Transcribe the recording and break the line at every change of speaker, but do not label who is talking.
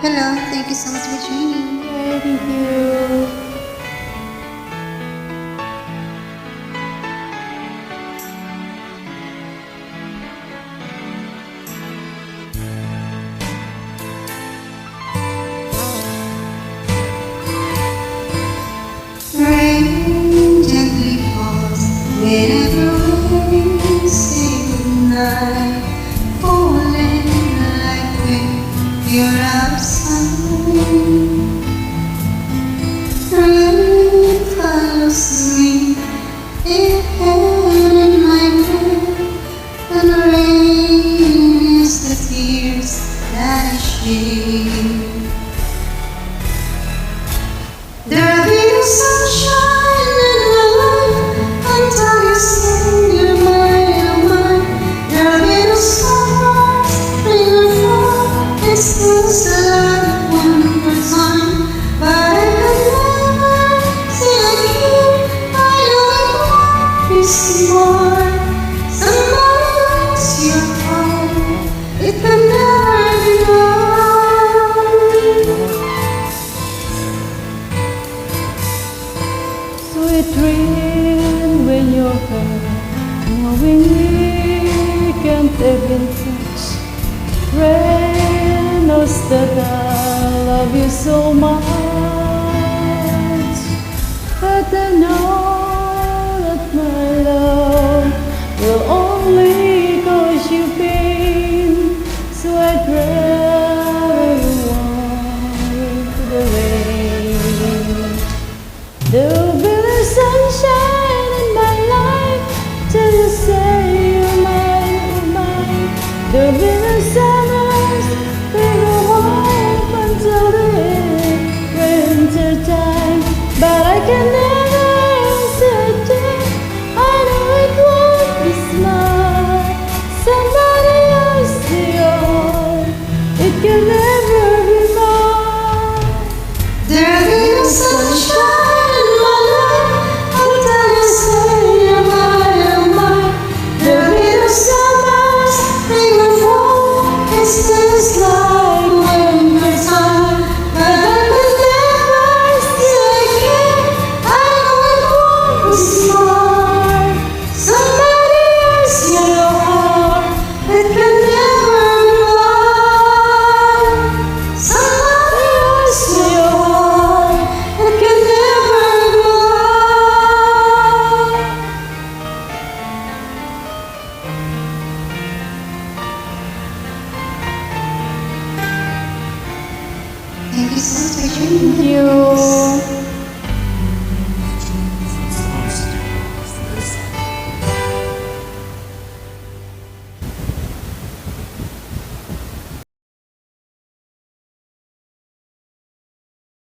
Hello, thank you so much for joining.
Thank you.
Rain gently falls whenever we say goodnight, falling like we're outside. Rain follows me, it held in my breath, and rain is the tears that I shed. There'll be no sunshine in my life until you say you're mine. There'll be no sunrise, rain or fall. It feels like one more time, but I could never say again. I know it won't be more. Somebody else your heart. It can never be more.
Sweet dream when you're here, knowing we can't even touch. Rain knows that I love you so much, but I know that my love will only cause you pain. So I'd rather walk to the rain. There'll be no sunshine in my life till you say you're mine. There'll be no summers, we will hope until the winter time. But I can never certain, I know it won't be smart. Somebody else yours, it can never be mine.
There'll be no sunshine in my life until you say you're mine. There'll be no summers, rain or fall. It feels like winter time, but I could never say again. I know it won't be smart. Somebody else your heart. It can never be mine. Somebody else your heart. It can never be mine. Thank you so much for joining me.
You